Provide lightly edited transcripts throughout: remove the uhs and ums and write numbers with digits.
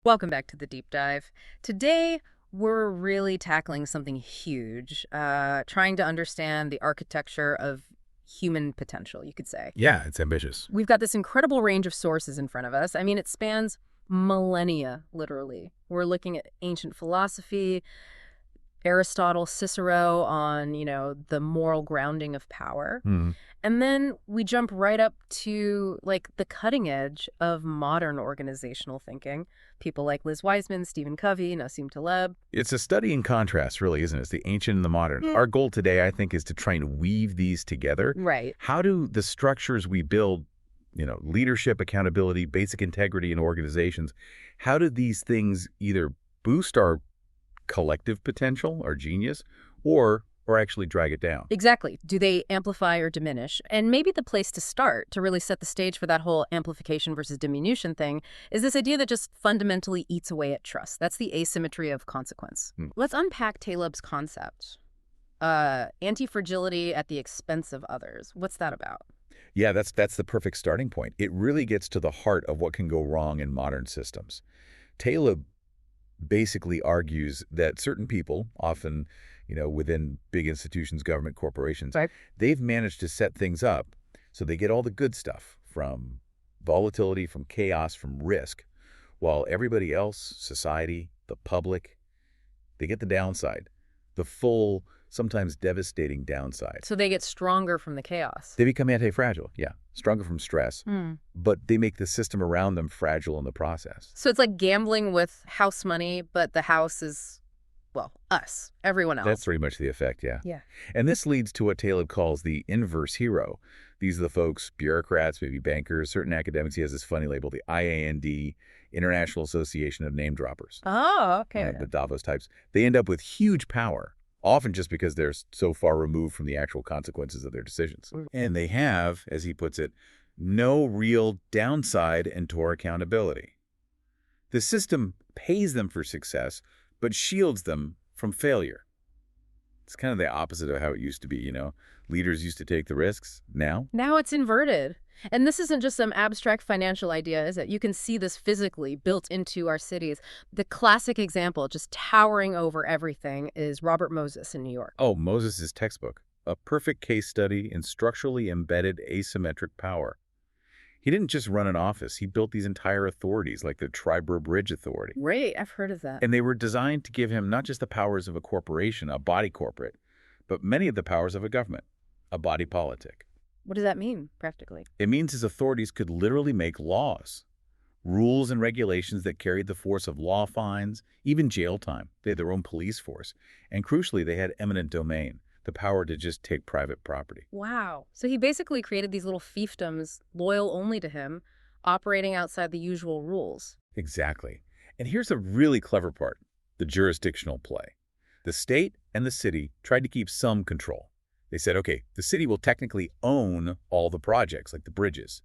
Welcome back to the deep dive. Today, we're really tackling something huge, trying to understand the architecture of human potential, you could say. Yeah, it's ambitious. We've got this incredible range of sources in front of us. I mean, it spans millennia, literally. We're looking at ancient philosophy, Aristotle, Cicero on, the moral grounding of power. Hmm. And then we jump right up to like the cutting edge of modern organizational thinking. People like Liz Wiseman, Stephen Covey, Nassim Taleb. It's a study in contrast, really, isn't it? It's the ancient and the modern. Our goal today, I think, is to try and weave these together. Right. How do the structures we build, leadership, accountability, basic integrity in organizations, how do these things either boost our collective potential, our genius, or actually drag it down? Exactly. Do they amplify or diminish? And maybe the place to start to really set the stage for that whole amplification versus diminution thing is this idea that just fundamentally eats away at trust. That's the asymmetry of consequence. Let's unpack Taleb's concept. Anti-fragility at the expense of others. What's that about? Yeah, that's the perfect starting point. It really gets to the heart of what can go wrong in modern systems. Taleb basically argues that certain people, often within big institutions, government, corporations, Right. they've managed to set things up so they get all the good stuff from volatility, from chaos, from risk, while everybody else, society, the public, they get the downside, the full, sometimes devastating downside. So they get stronger from the chaos. They become anti-fragile, yeah, stronger from stress, but they make the system around them fragile in the process. So it's like gambling with house money, but the house is, well, us, everyone else. That's pretty much the effect, yeah. Yeah. And this leads to what Taleb calls the inverse hero. These are the folks, bureaucrats, maybe bankers, certain academics. He has this funny label, the IAND, International Association of Name Droppers. Oh, okay. The Davos types. They end up with huge power, often just because they're so far removed from the actual consequences of their decisions. And they have, as he puts it, no real downside and toward accountability. The system pays them for success, but shields them from failure. It's kind of the opposite of how it used to be, Leaders used to take the risks. Now It's inverted. And this isn't just some abstract financial idea, is it? You can see this physically built into our cities. The classic example, just towering over everything, is Robert Moses in New York. Oh, Moses' textbook, a perfect case study in structurally embedded asymmetric power. He didn't just run an office. He built these entire authorities, like the Triborough Bridge Authority. Right, I've heard of that. And they were designed to give him not just the powers of a corporation, a body corporate, but many of the powers of a government, a body politic. What does that mean, practically? It means his authorities could literally make laws, rules and regulations that carried the force of law fines, even jail time. They had their own police force. And crucially, they had eminent domain, the power to just take private property. Wow. So he basically created these little fiefdoms, loyal only to him, operating outside the usual rules. Exactly. And here's a really clever part, the jurisdictional play. The state and the city tried to keep some control. They said, okay, the city will technically own all the projects, like the bridges.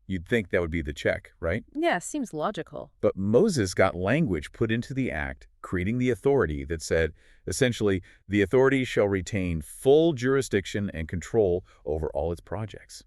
You'd think that would be the check, right? Yeah, seems logical. But Moses got language put into the act, creating the authority that said, essentially, the authority shall retain full jurisdiction and control over all its projects.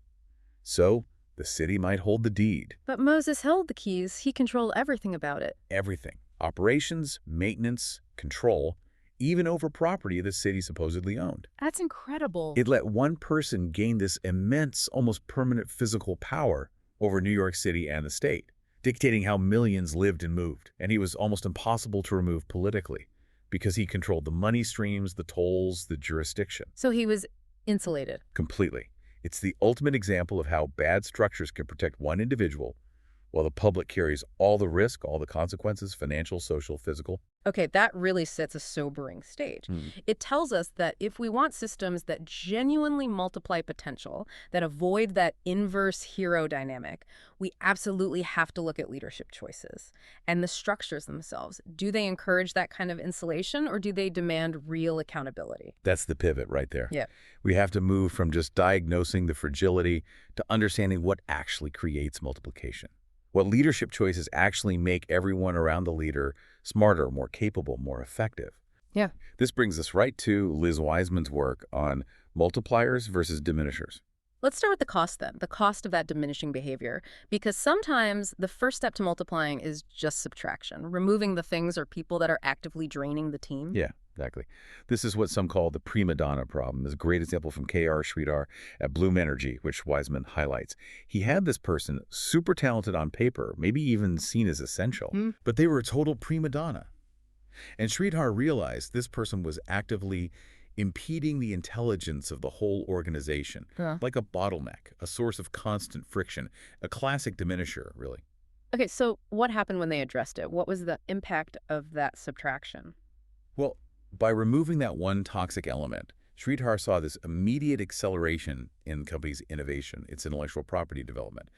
So the city might hold the deed. But Moses held the keys. He controlled everything about it. Everything. Operations, maintenance, control, even over property the city supposedly owned. That's incredible. It let one person gain this immense, almost permanent physical power over New York City and the state, dictating how millions lived and moved. And he was almost impossible to remove politically because he controlled the money streams, the tolls, the jurisdiction. So he was insulated. Completely. It's the ultimate example of how bad structures can protect one individual while the public carries all the risk, all the consequences, financial, social, physical. Okay, that really sets a sobering stage. It tells us that if we want systems that genuinely multiply potential, that avoid that inverse hero dynamic, we absolutely have to look at leadership choices and the structures themselves. Do they encourage that kind of insulation, or do they demand real accountability? That's the pivot right there. Yeah. We have to move from just diagnosing the fragility to understanding what actually creates multiplication. What leadership choices actually make everyone around the leader smarter, more capable, more effective. Yeah. This brings us right to Liz Wiseman's work on multipliers versus diminishers. Let's start with the cost then, the cost of that diminishing behavior, because sometimes the first step to multiplying is just subtraction, removing the things or people that are actively draining the team. Yeah, exactly. This is what some call the prima donna problem. There's a great example from K.R. Sridhar at Bloom Energy, which Wiseman highlights. He had this person super talented on paper, maybe even seen as essential, but they were a total prima donna. And Sridhar realized this person was actively impeding the intelligence of the whole organization, like a bottleneck, a source of constant friction, a classic diminisher, really. Okay, so what happened when they addressed it? What was the impact of that subtraction? Well, by removing that one toxic element, Sridhar saw this immediate acceleration in the company's innovation, its intellectual property development.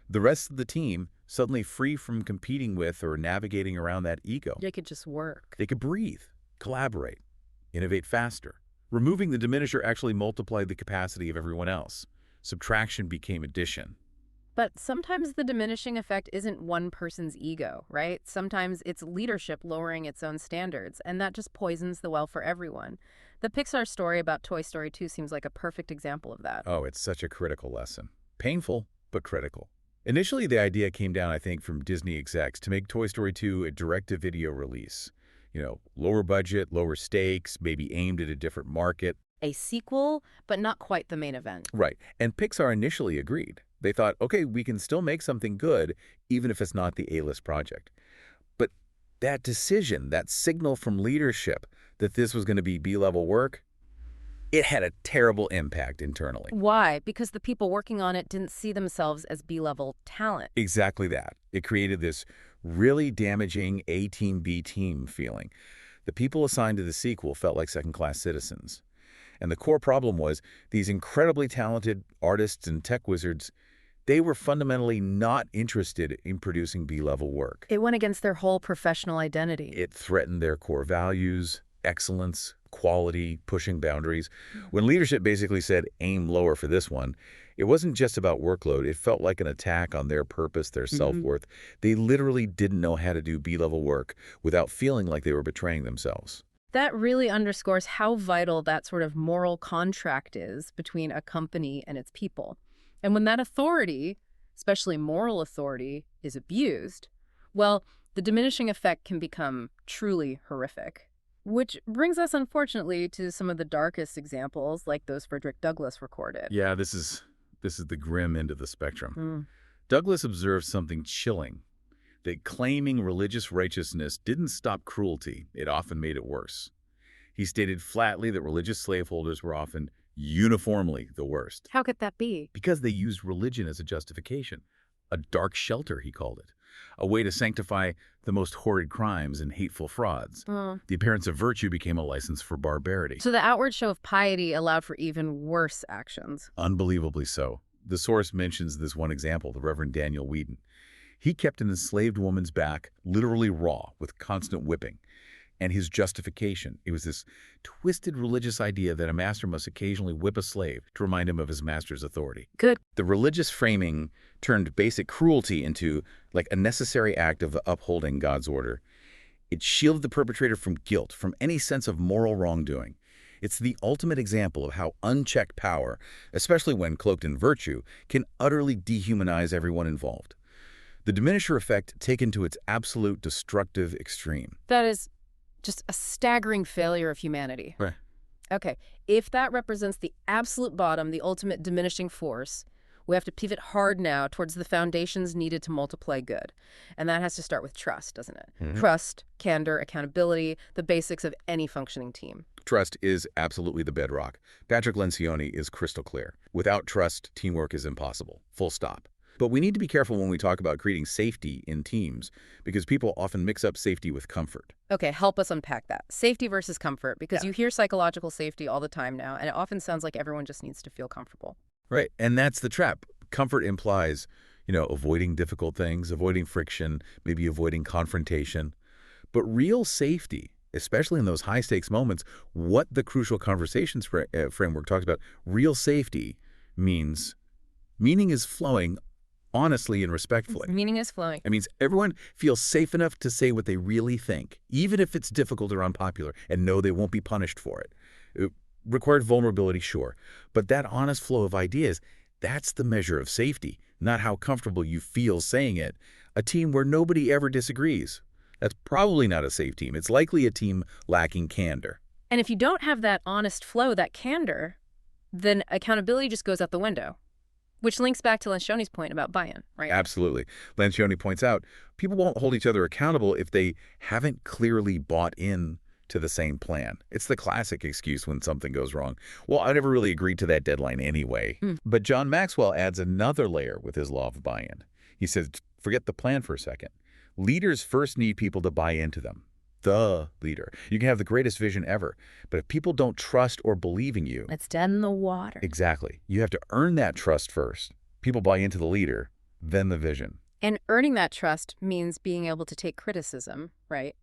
The rest of the team, suddenly free from competing with or navigating around that ego. They could just work. They could breathe, collaborate, innovate faster. Removing the diminisher actually multiplied the capacity of everyone else. Subtraction became addition. But sometimes the diminishing effect isn't one person's ego, right? Sometimes it's leadership lowering its own standards, and that just poisons the well for everyone. The Pixar story about Toy Story 2 seems like a perfect example of that. Oh, it's such a critical lesson. Painful, but critical. Initially, the idea came down, I think, from Disney execs to make Toy Story 2 a direct-to-video release. Lower budget, lower stakes, maybe aimed at a different market. A sequel, but not quite the main event. Right. And Pixar initially agreed. They thought, okay, we can still make something good, even if it's not the A-list project. But that decision, that signal from leadership that this was going to be B-level work, it had a terrible impact internally. Why? Because the people working on it didn't see themselves as B-level talent. Exactly that. It created this really damaging A-team, B-team feeling. The people assigned to the sequel felt like second-class citizens. And the core problem was these incredibly talented artists and tech wizards, they were fundamentally not interested in producing B-level work. It went against their whole professional identity. It threatened their core values, excellence, quality, pushing boundaries. When leadership basically said, aim lower for this one, it wasn't just about workload. It felt like an attack on their purpose, their self-worth. They literally didn't know how to do B-level work without feeling like they were betraying themselves. That really underscores how vital that sort of moral contract is between a company and its people. And when that authority, especially moral authority, is abused, well, the diminishing effect can become truly horrific. Which brings us, unfortunately, to some of the darkest examples, like those Frederick Douglass recorded. Yeah, this is the grim end of the spectrum. Douglass observed something chilling, that claiming religious righteousness didn't stop cruelty. It often made it worse. He stated flatly that religious slaveholders were often uniformly the worst. How could that be? Because they used religion as a justification. A dark shelter, he called it. A way to sanctify the most horrid crimes and hateful frauds. The appearance of virtue became a license for barbarity. So the outward show of piety allowed for even worse actions. Unbelievably so. The source mentions this one example, the Reverend Daniel Whedon. He kept an enslaved woman's back literally raw with constant whipping. And his justification, it was this twisted religious idea that a master must occasionally whip a slave to remind him of his master's authority. Good. The religious framing turned basic cruelty into like a necessary act of upholding God's order. It shielded the perpetrator from guilt, from any sense of moral wrongdoing. It's the ultimate example of how unchecked power, especially when cloaked in virtue, can utterly dehumanize everyone involved. The diminisher effect taken to its absolute destructive extreme. That is just a staggering failure of humanity. Right. Okay, if that represents the absolute bottom, the ultimate diminishing force, we have to pivot hard now towards the foundations needed to multiply good. And that has to start with trust, doesn't it? Trust, candor, accountability, the basics of any functioning team. Trust is absolutely the bedrock. Patrick Lencioni is crystal clear. Without trust, teamwork is impossible. Full stop. But we need to be careful when we talk about creating safety in teams, because people often mix up safety with comfort. Okay, help us unpack that. Safety versus comfort, because you hear psychological safety all the time now, and it often sounds like everyone just needs to feel comfortable. Right, and that's the trap. Comfort implies, avoiding difficult things, avoiding friction, maybe avoiding confrontation. But real safety, especially in those high-stakes moments, what the crucial conversations framework talks about, real safety means meaning is flowing honestly and respectfully. Meaning is flowing. It means everyone feels safe enough to say what they really think, even if it's difficult or unpopular, and know they won't be punished for it. It required vulnerability, sure, but that honest flow of ideas, That's the measure of safety, not how comfortable you feel saying it. A team where nobody ever disagrees. That's probably not a safe team. It's likely a team lacking candor. And if you don't have that honest flow, that candor, then accountability just goes out the window. Which links back to Lencioni's point about buy-in, right? Absolutely. Lencioni points out, people won't hold each other accountable if they haven't clearly bought in to the same plan. It's the classic excuse when something goes wrong. Well, I never really agreed to that deadline anyway. But John Maxwell adds another layer with his law of buy-in. He says, forget the plan for a second. Leaders first need people to buy into them. The leader. You can have the greatest vision ever, but if people don't trust or believe in you... It's dead in the water. Exactly. You have to earn that trust first. People buy into the leader, then the vision. And earning that trust means being able to take criticism, right?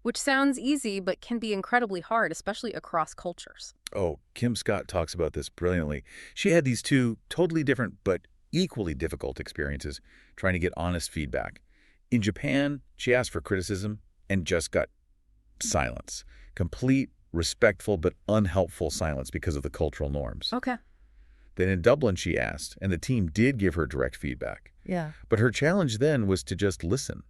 Which sounds easy, but can be incredibly hard, especially across cultures. Oh, Kim Scott talks about this brilliantly. She had these two totally different but equally difficult experiences trying to get honest feedback. In Japan, she asked for criticism and just got silence. Complete, respectful, but unhelpful silence because of the cultural norms. Okay. Then in Dublin, she asked, and the team did give her direct feedback. Yeah. But her challenge then was to just listen,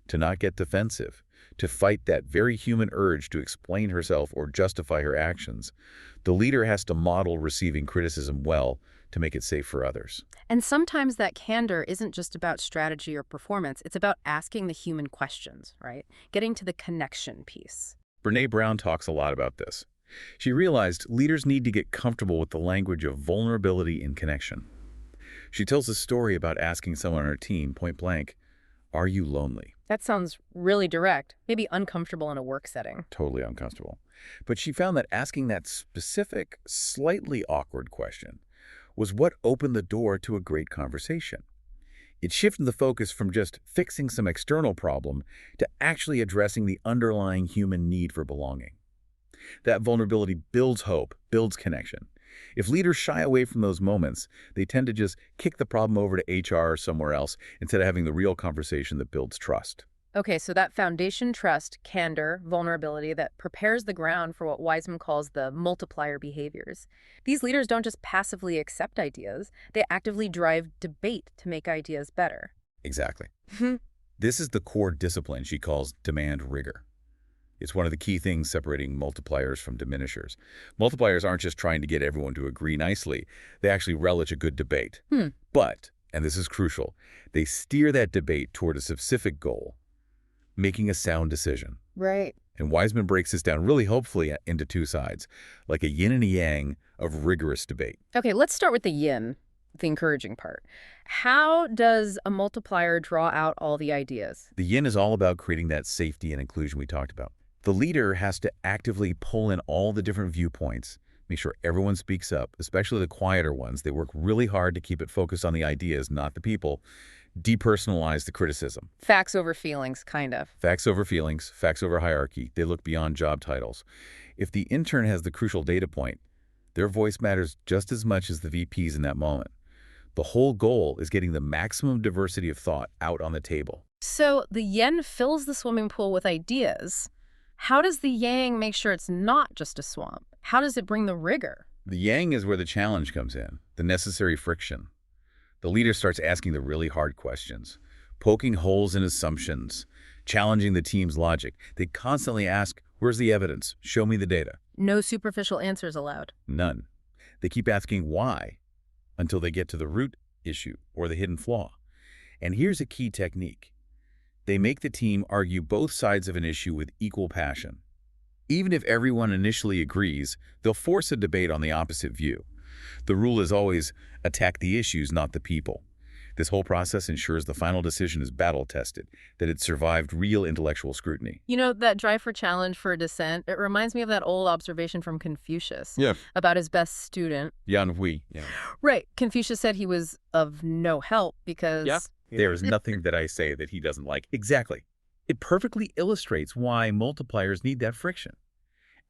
to not get defensive, to fight that very human urge to explain herself or justify her actions. The leader has to model receiving criticism well to make it safe for others. And sometimes that candor isn't just about strategy or performance. It's about asking the human questions, right? Getting to the connection piece. Brené Brown talks a lot about this. She realized leaders need to get comfortable with the language of vulnerability and connection. She tells a story about asking someone on her team, point blank, "Are you lonely?" That sounds really direct, maybe uncomfortable in a work setting. Totally uncomfortable. But she found that asking that specific, slightly awkward question was what opened the door to a great conversation. It shifted the focus from just fixing some external problem to actually addressing the underlying human need for belonging. That vulnerability builds hope, builds connection. If leaders shy away from those moments, they tend to just kick the problem over to HR or somewhere else instead of having the real conversation that builds trust. Okay, so that foundation, trust, candor, vulnerability that prepares the ground for what Wiseman calls the multiplier behaviors. These leaders don't just passively accept ideas, they actively drive debate to make ideas better. Exactly. This is the core discipline she calls demand rigor. It's one of the key things separating multipliers from diminishers. Multipliers aren't just trying to get everyone to agree nicely. They actually relish a good debate. But, and this is crucial, they steer that debate toward a specific goal, making a sound decision. Right. And Wiseman breaks this down really hopefully into two sides, like a yin and a yang of rigorous debate. Okay, let's start with the yin, the encouraging part. How does a multiplier draw out all the ideas? The yin is all about creating that safety and inclusion we talked about. The leader has to actively pull in all the different viewpoints, make sure everyone speaks up, especially the quieter ones. They work really hard to keep it focused on the ideas, not the people. Depersonalize the criticism. Facts over feelings, kind of. Facts over feelings, facts over hierarchy. They look beyond job titles. If the intern has the crucial data point, their voice matters just as much as the VPs in that moment. The whole goal is getting the maximum diversity of thought out on the table. So the yin fills the swimming pool with ideas. How does the yang make sure it's not just a swamp? How does it bring the rigor? The yang is where the challenge comes in, the necessary friction. The leader starts asking the really hard questions, poking holes in assumptions, challenging the team's logic. They constantly ask, where's the evidence? Show me the data. No superficial answers allowed. None. They keep asking why until they get to the root issue or the hidden flaw. And here's a key technique. They make the team argue both sides of an issue with equal passion. Even if everyone initially agrees, they'll force a debate on the opposite view. The rule is always attack the issues, not the people. This whole process ensures the final decision is battle-tested, that it survived real intellectual scrutiny. You know, that drive for challenge, for dissent, it reminds me of that old observation from Confucius about his best student. Yan Hui. Yeah. Right. Confucius said he was of no help because... There is nothing that I say that he doesn't like. Exactly. It perfectly illustrates why multipliers need that friction.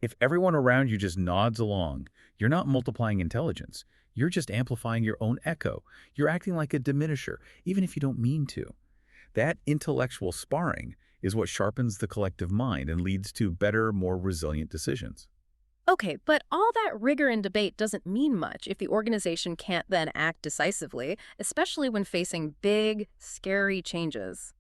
If everyone around you just nods along, you're not multiplying intelligence. You're just amplifying your own echo. You're acting like a diminisher, even if you don't mean to. That intellectual sparring is what sharpens the collective mind and leads to better, more resilient decisions. Okay, but all that rigor and debate doesn't mean much if the organization can't then act decisively, especially when facing big, scary changes.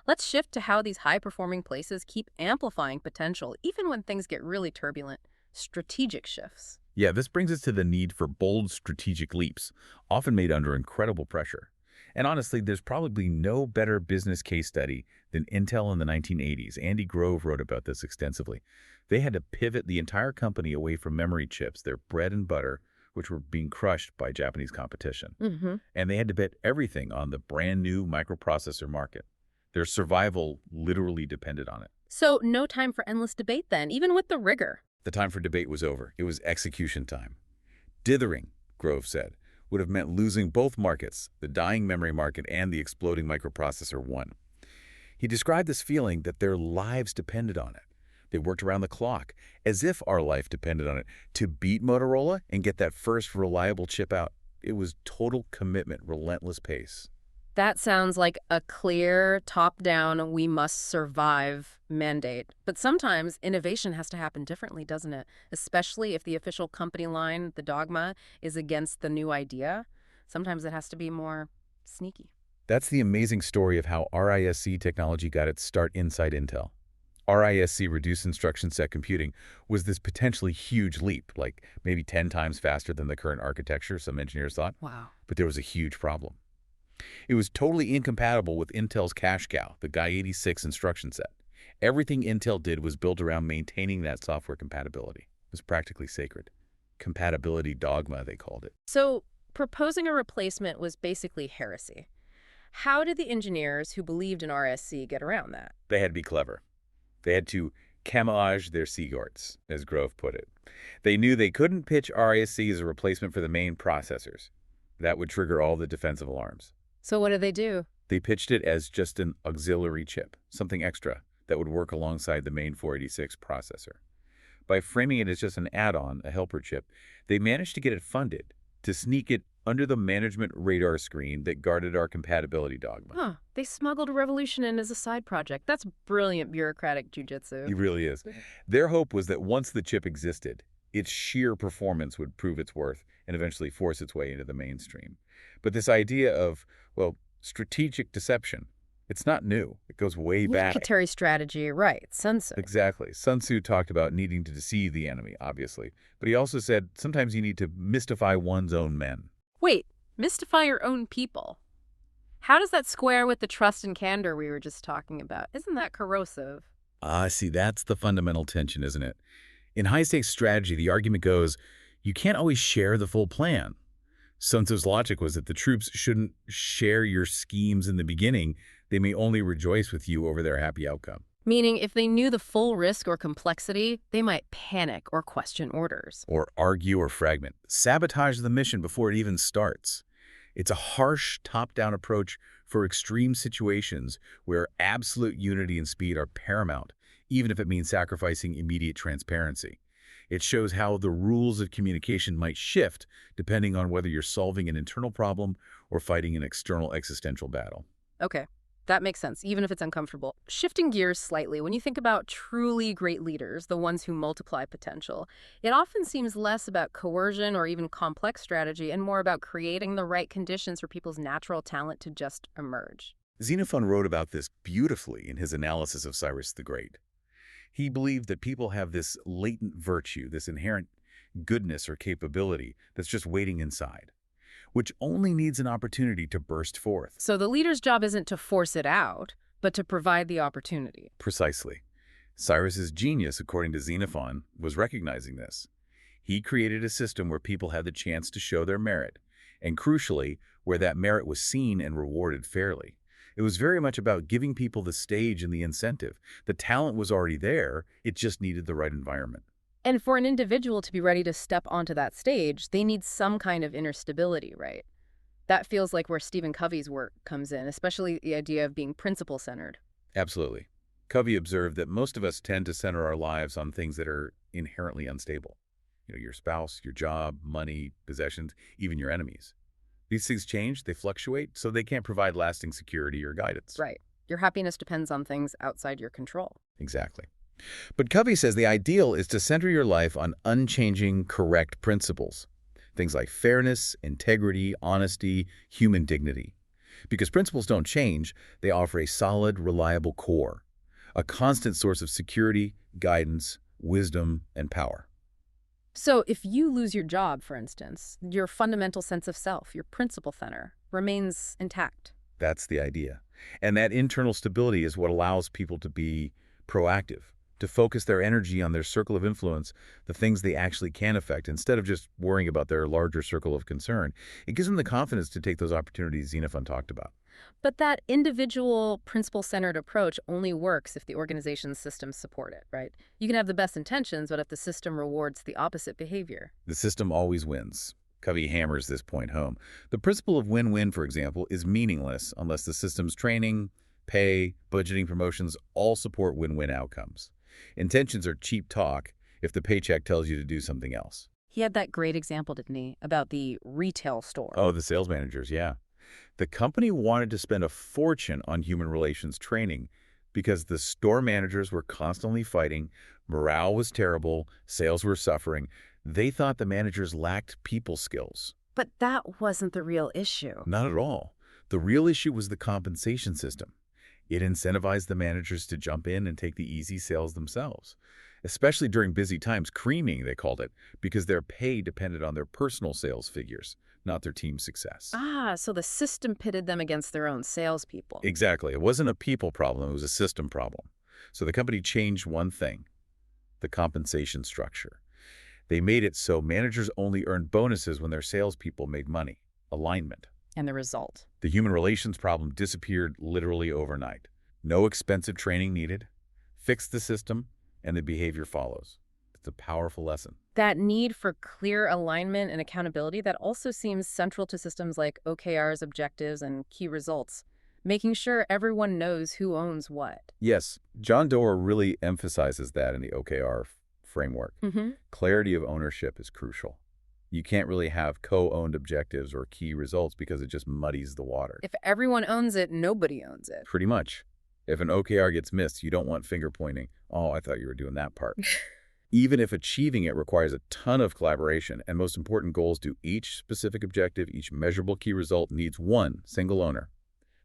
Let's shift to how these high-performing places keep amplifying potential, even when things get really turbulent. Strategic shifts. Yeah, this brings us to the need for bold strategic leaps, often made under incredible pressure. And honestly, there's probably no better business case study than Intel in the 1980s. Andy Grove wrote about this extensively. They had to pivot the entire company away from memory chips, their bread and butter, which were being crushed by Japanese competition. And they had to bet everything on the brand new microprocessor market. Their survival literally depended on it. So no time for endless debate then, even with the rigor. The time for debate was over. It was execution time. Dithering, Grove said, would have meant losing both markets, the dying memory market and the exploding microprocessor one. He described this feeling that their lives depended on it. They worked around the clock, as if our life depended on it, to beat Motorola and get that first reliable chip out. It was total commitment, relentless pace. That sounds like a clear, top-down, we must survive mandate. But sometimes innovation has to happen differently, doesn't it? Especially if the official company line, the dogma, is against the new idea. Sometimes it has to be more sneaky. That's the amazing story of how RISC technology got its start inside Intel. RISC, reduced instruction set computing, was this potentially huge leap, like maybe 10 times faster than the current architecture, some engineers thought. Wow. But there was a huge problem. It was totally incompatible with Intel's cash cow, the Guy-86 instruction set. Everything Intel did was built around maintaining that software compatibility. It was practically sacred. Compatibility dogma, they called it. So proposing a replacement was basically heresy. How did the engineers who believed in RSC get around that? They had to be clever. They had to camouflage their seagorts, as Grove put it. They knew they couldn't pitch RISC as a replacement for the main processors. That would trigger all the defensive alarms. So what did they do? They pitched it as just an auxiliary chip, something extra that would work alongside the main 486 processor. By framing it as just an add-on, a helper chip, they managed to get it funded, to sneak it under the management radar screen that guarded our compatibility dogma. Huh. They smuggled a revolution in as a side project. That's brilliant bureaucratic jujitsu. It really is. Their hope was that once the chip existed, its sheer performance would prove its worth and eventually force its way into the mainstream. But this idea of, well, strategic deception, it's not new. It goes way back. Military strategy, right. Sun Tzu. Exactly. Sun Tzu talked about needing to deceive the enemy, obviously. But he also said sometimes you need to mystify one's own men. Wait, mystify your own people. How does that square with the trust and candor we were just talking about? Isn't that corrosive? See, that's the fundamental tension, isn't it? In high-stakes strategy, the argument goes, you can't always share the full plan. Sun Tzu's logic was that the troops shouldn't share your schemes in the beginning. They may only rejoice with you over their happy outcome. Meaning, if they knew the full risk or complexity, they might panic or question orders. Or argue or fragment. Sabotage the mission before it even starts. It's a harsh, top-down approach for extreme situations where absolute unity and speed are paramount, even if it means sacrificing immediate transparency. It shows how the rules of communication might shift depending on whether you're solving an internal problem or fighting an external existential battle. Okay, that makes sense, even if it's uncomfortable. Shifting gears slightly, when you think about truly great leaders, the ones who multiply potential, it often seems less about coercion or even complex strategy and more about creating the right conditions for people's natural talent to just emerge. Xenophon wrote about this beautifully in his analysis of Cyrus the Great. He believed that people have this latent virtue, this inherent goodness or capability that's just waiting inside, which only needs an opportunity to burst forth. So the leader's job isn't to force it out, but to provide the opportunity. Precisely. Cyrus's genius, according to Xenophon, was recognizing this. He created a system where people had the chance to show their merit, and crucially, where that merit was seen and rewarded fairly. It was very much about giving people the stage and the incentive. The talent was already there, it just needed the right environment. And for an individual to be ready to step onto that stage, they need some kind of inner stability, right? That feels like where Stephen Covey's work comes in, especially the idea of being principle-centered. Absolutely. Covey observed that most of us tend to center our lives on things that are inherently unstable. Your spouse, your job, money, possessions, even your enemies. These things change, they fluctuate, so they can't provide lasting security or guidance. Right. Your happiness depends on things outside your control. Exactly. But Covey says the ideal is to center your life on unchanging, correct principles. Things like fairness, integrity, honesty, human dignity. Because principles don't change, they offer a solid, reliable core, a constant source of security, guidance, wisdom, and power. So if you lose your job, for instance, your fundamental sense of self, your principle center, remains intact. That's the idea. And that internal stability is what allows people to be proactive, to focus their energy on their circle of influence, the things they actually can affect, instead of just worrying about their larger circle of concern. It gives them the confidence to take those opportunities Xenophon talked about. But that individual principle-centered approach only works if the organization's systems support it, right? You can have the best intentions, but if the system rewards the opposite behavior. The system always wins. Covey hammers this point home. The principle of win-win, for example, is meaningless unless the system's training, pay, budgeting, promotions all support win-win outcomes. Intentions are cheap talk if the paycheck tells you to do something else. He had that great example, didn't he, about the retail store? Oh, the sales managers, yeah. The company wanted to spend a fortune on human relations training because the store managers were constantly fighting, morale was terrible, sales were suffering. They thought the managers lacked people skills. But that wasn't the real issue. Not at all. The real issue was the compensation system. It incentivized the managers to jump in and take the easy sales themselves, especially during busy times, creaming, they called it, because their pay depended on their personal sales figures, not their team's success. Ah, so the system pitted them against their own salespeople. Exactly. It wasn't a people problem, it was a system problem. So the company changed one thing, the compensation structure. They made it so managers only earned bonuses when their salespeople made money. Alignment. And the result? The human relations problem disappeared literally overnight. No expensive training needed. Fix the system, and the behavior follows. It's a powerful lesson. That need for clear alignment and accountability, that also seems central to systems like OKR's objectives and key results, making sure everyone knows who owns what. Yes, John Doerr really emphasizes that in the OKR framework. Clarity of ownership is crucial. You can't really have co-owned objectives or key results because it just muddies the water. If everyone owns it, nobody owns it. Pretty much. If an OKR gets missed, you don't want finger pointing. Oh, I thought you were doing that part. Even if achieving it requires a ton of collaboration and most important goals to each specific objective, each measurable key result needs one single owner.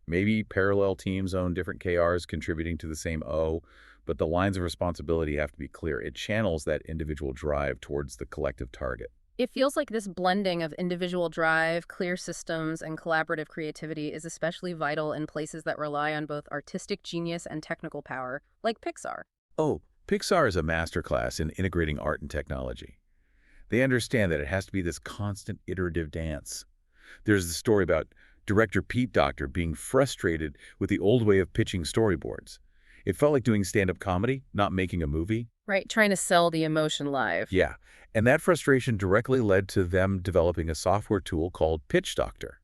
Maybe parallel teams own different KRs contributing to the same O, but the lines of responsibility have to be clear. It channels that individual drive towards the collective target. It feels like this blending of individual drive, clear systems, and collaborative creativity is especially vital in places that rely on both artistic genius and technical power, like Pixar. Oh, Pixar is a masterclass in integrating art and technology. They understand that it has to be this constant iterative dance. There's the story about director Pete Docter being frustrated with the old way of pitching storyboards. It felt like doing stand-up comedy, not making a movie. Right, trying to sell the emotion live. Yeah, and that frustration directly led to them developing a software tool called Pitch Doctor.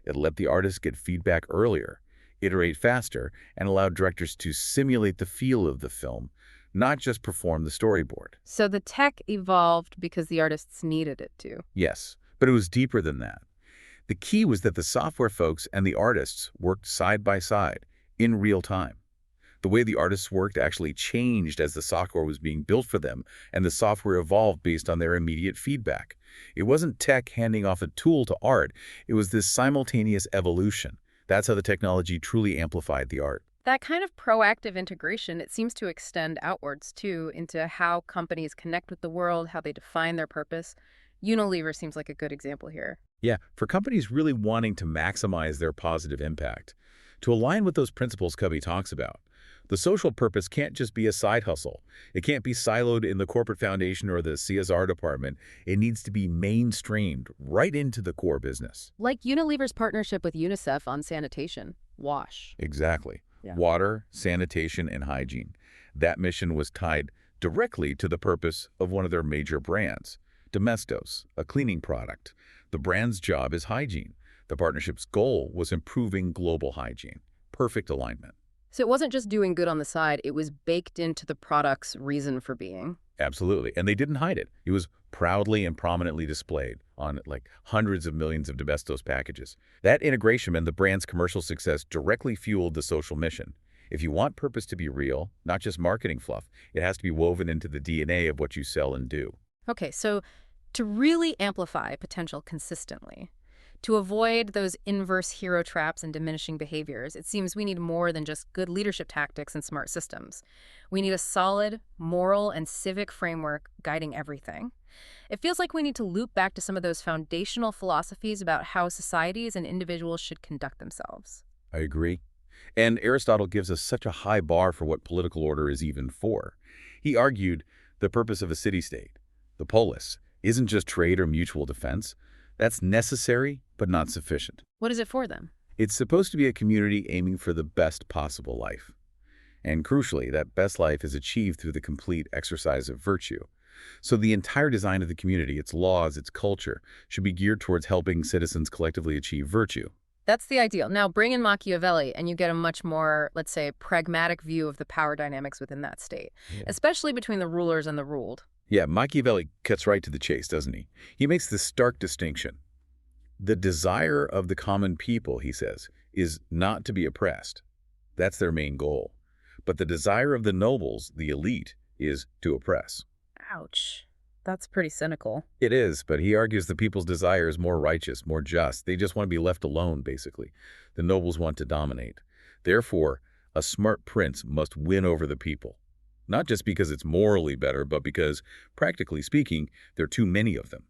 It let the artists get feedback earlier, iterate faster, and allowed directors to simulate the feel of the film, not just perform the storyboard. So the tech evolved because the artists needed it to. Yes, but it was deeper than that. The key was that the software folks and the artists worked side by side, in real time. The way the artists worked actually changed as the software was being built for them, and the software evolved based on their immediate feedback. It wasn't tech handing off a tool to art. It was this simultaneous evolution. That's how the technology truly amplified the art. That kind of proactive integration, it seems to extend outwards, too, into how companies connect with the world, how they define their purpose. Unilever seems like a good example here. Yeah, for companies really wanting to maximize their positive impact, to align with those principles Covey talks about. The social purpose can't just be a side hustle. It can't be siloed in the corporate foundation or the CSR department. It needs to be mainstreamed right into the core business. Like Unilever's partnership with UNICEF on sanitation. WASH. Exactly. Yeah. Water, sanitation, and hygiene. That mission was tied directly to the purpose of one of their major brands, Domestos, a cleaning product. The brand's job is hygiene. The partnership's goal was improving global hygiene. Perfect alignment. So it wasn't just doing good on the side, it was baked into the product's reason for being. Absolutely. And they didn't hide it. It was proudly and prominently displayed on like hundreds of millions of Domestos packages. That integration and the brand's commercial success directly fueled the social mission. If you want purpose to be real, not just marketing fluff, it has to be woven into the DNA of what you sell and do. Okay, so to really amplify potential consistently, to avoid those inverse hero traps and diminishing behaviors, it seems we need more than just good leadership tactics and smart systems. We need a solid moral and civic framework guiding everything. It feels like we need to loop back to some of those foundational philosophies about how societies and individuals should conduct themselves. I agree. And Aristotle gives us such a high bar for what political order is even for. He argued the purpose of a city-state, the polis, isn't just trade or mutual defense. That's necessary, but not sufficient. What is it for them? It's supposed to be a community aiming for the best possible life. And crucially, that best life is achieved through the complete exercise of virtue. So the entire design of the community, its laws, its culture, should be geared towards helping citizens collectively achieve virtue. That's the ideal. Now bring in Machiavelli and you get a much more, let's say, pragmatic view of the power dynamics within that state, especially between the rulers and the ruled. Yeah, Machiavelli cuts right to the chase, doesn't he? He makes this stark distinction. The desire of the common people, he says, is not to be oppressed. That's their main goal. But the desire of the nobles, the elite, is to oppress. Ouch. That's pretty cynical. It is, but he argues the people's desire is more righteous, more just. They just want to be left alone, basically. The nobles want to dominate. Therefore, a smart prince must win over the people. Not just because it's morally better, but because, practically speaking, there are too many of them.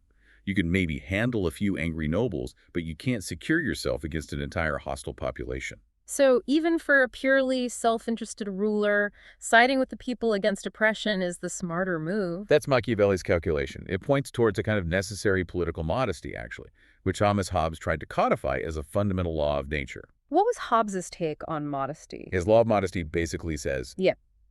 You can maybe handle a few angry nobles, but you can't secure yourself against an entire hostile population. So even for a purely self-interested ruler, siding with the people against oppression is the smarter move. That's Machiavelli's calculation. It points towards a kind of necessary political modesty, actually, which Thomas Hobbes tried to codify as a fundamental law of nature. What was Hobbes's take on modesty? His law of modesty basically says,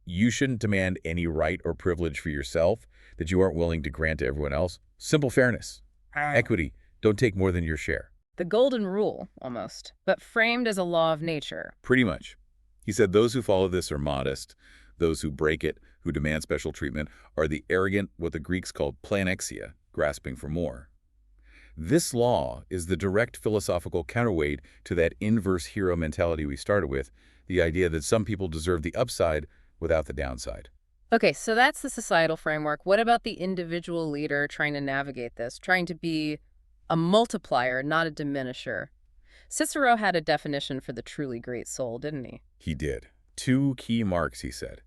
you shouldn't demand any right or privilege for yourself that you aren't willing to grant to everyone else. Simple fairness. Equity. Don't take more than your share. The golden rule, almost, but framed as a law of nature. Pretty much. He said those who follow this are modest. Those who break it, who demand special treatment, are the arrogant, what the Greeks called planexia, grasping for more. This law is the direct philosophical counterweight to that inverse hero mentality we started with, the idea that some people deserve the upside without the downside. Okay, so that's the societal framework. What about the individual leader trying to navigate this, trying to be a multiplier, not a diminisher? Cicero had a definition for the truly great soul, didn't he? He did. 2 key marks, he said.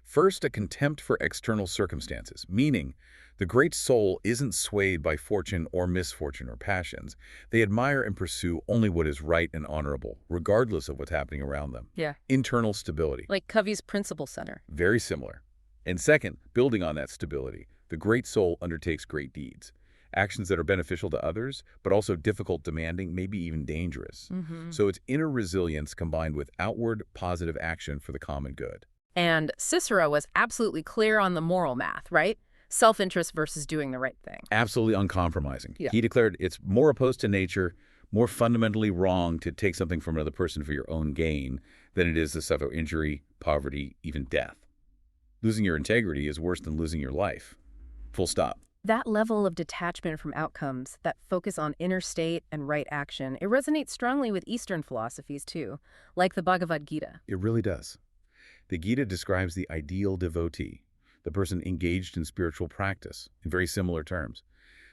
First, a contempt for external circumstances, meaning the great soul isn't swayed by fortune or misfortune or passions. They admire and pursue only what is right and honorable, regardless of what's happening around them. Yeah. Internal stability. Like Covey's principle center. Very similar. And second, building on that stability, the great soul undertakes great deeds. Actions that are beneficial to others, but also difficult, demanding, maybe even dangerous. So it's inner resilience combined with outward positive action for the common good. And Cicero was absolutely clear on the moral math, right? Self-interest versus doing the right thing. Absolutely uncompromising. Yeah. He declared it's more opposed to nature, more fundamentally wrong to take something from another person for your own gain than it is to suffer injury, poverty, even death. Losing your integrity is worse than losing your life. Full stop. That level of detachment from outcomes, that focus on inner state and right action, it resonates strongly with Eastern philosophies too, like the Bhagavad Gita. It really does. The Gita describes the ideal devotee, the person engaged in spiritual practice, in very similar terms.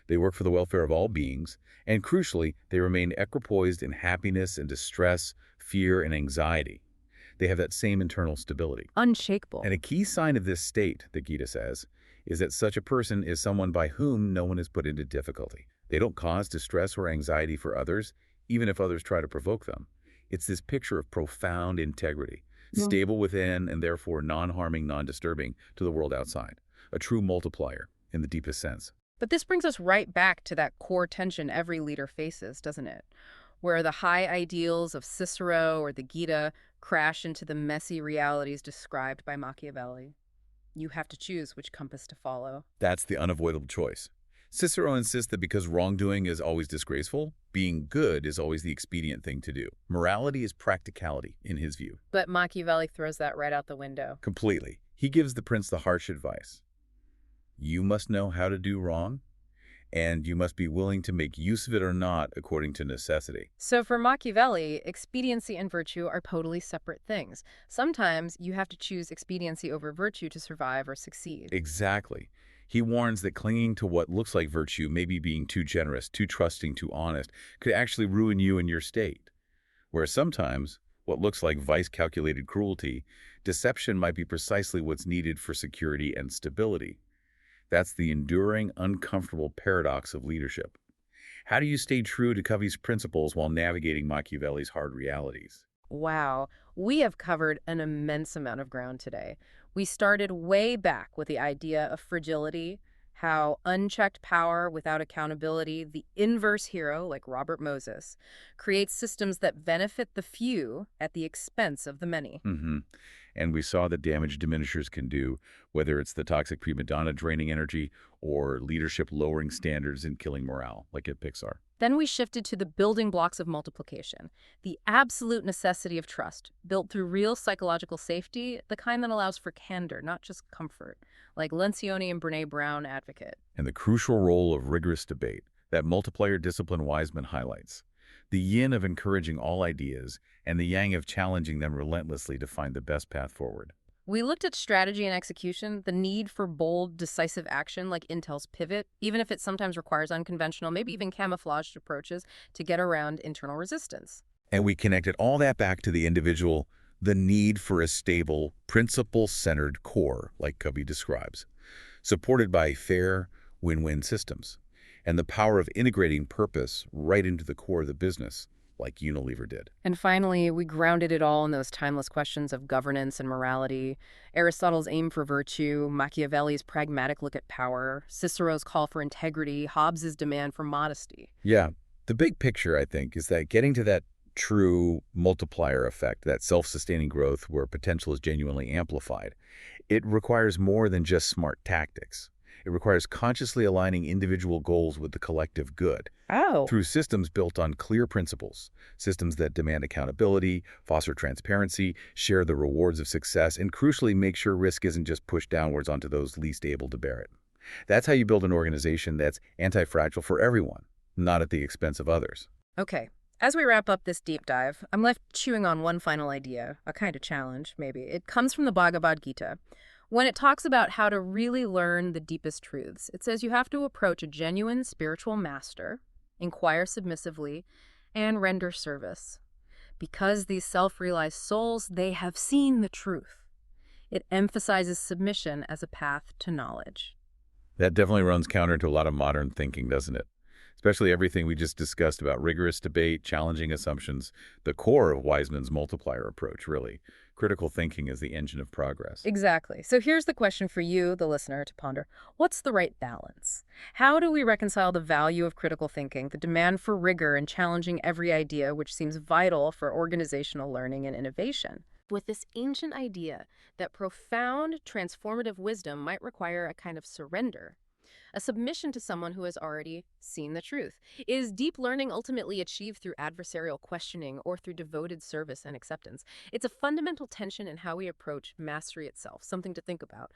They work for the welfare of all beings, and crucially, they remain equipoised in happiness and distress, fear and anxiety. They have that same internal stability. Unshakable. And a key sign of this state, the Gita says, is that such a person is someone by whom no one is put into difficulty. They don't cause distress or anxiety for others, even if others try to provoke them. It's this picture of profound integrity, stable within and therefore non-harming, non-disturbing to the world outside. A true multiplier in the deepest sense. But this brings us right back to that core tension every leader faces, doesn't it? Where the high ideals of Cicero or the Gita crash into the messy realities described by Machiavelli. You have to choose which compass to follow. That's the unavoidable choice. Cicero insists that because wrongdoing is always disgraceful, being good is always the expedient thing to do. Morality is practicality, in his view. But Machiavelli throws that right out the window. Completely. He gives the prince the harsh advice. You must know how to do wrong, and you must be willing to make use of it or not according to necessity. So for Machiavelli, expediency and virtue are totally separate things. Sometimes you have to choose expediency over virtue to survive or succeed. Exactly. He warns that clinging to what looks like virtue, maybe being too generous, too trusting, too honest, could actually ruin you and your state. Whereas sometimes, what looks like vice-calculated cruelty, deception might be precisely what's needed for security and stability. That's the enduring, uncomfortable paradox of leadership. How do you stay true to Covey's principles while navigating Machiavelli's hard realities? Wow, we have covered an immense amount of ground today. We started way back with the idea of fragility, how unchecked power without accountability, the inverse hero, like Robert Moses, creates systems that benefit the few at the expense of the many. Mm-hmm. And we saw the damage diminishers can do, whether it's the toxic prima donna draining energy or leadership lowering standards and killing morale, like at Pixar. Then we shifted to the building blocks of multiplication, the absolute necessity of trust, built through real psychological safety, the kind that allows for candor, not just comfort, like Lencioni and Brene Brown advocate. And the crucial role of rigorous debate that multiplier discipline Wiseman highlights. The yin of encouraging all ideas and the yang of challenging them relentlessly to find the best path forward. We looked at strategy and execution, the need for bold, decisive action like Intel's pivot, even if it sometimes requires unconventional, maybe even camouflaged approaches to get around internal resistance. And we connected all that back to the individual, the need for a stable, principle-centered core, like Covey describes, supported by fair, win-win systems, and the power of integrating purpose right into the core of the business, like Unilever did. And finally, we grounded it all in those timeless questions of governance and morality, Aristotle's aim for virtue, Machiavelli's pragmatic look at power, Cicero's call for integrity, Hobbes's demand for modesty. Yeah, the big picture, I think, is that getting to that true multiplier effect, that self-sustaining growth where potential is genuinely amplified, it requires more than just smart tactics. It requires consciously aligning individual goals with the collective good through systems built on clear principles, systems that demand accountability, foster transparency, share the rewards of success, and crucially make sure risk isn't just pushed downwards onto those least able to bear it. That's how you build an organization that's anti-fragile for everyone, not at the expense of others. Okay, as we wrap up this deep dive, I'm left chewing on one final idea, a kind of challenge, maybe. It comes from the Bhagavad Gita. When it talks about how to really learn the deepest truths, it says you have to approach a genuine spiritual master, inquire submissively, and render service. Because these self-realized souls, they have seen the truth. It emphasizes submission as a path to knowledge. That definitely runs counter to a lot of modern thinking, doesn't it? Especially everything we just discussed about rigorous debate, challenging assumptions, the core of Wiseman's multiplier approach, really. Critical thinking is the engine of progress. Exactly. So here's the question for you, the listener, to ponder. What's the right balance? How do we reconcile the value of critical thinking, the demand for rigor and challenging every idea, which seems vital for organizational learning and innovation, with this ancient idea that profound, transformative wisdom might require a kind of surrender, a submission to someone who has already seen the truth? Is deep learning ultimately achieved through adversarial questioning or through devoted service and acceptance? It's a fundamental tension in how we approach mastery itself, something to think about.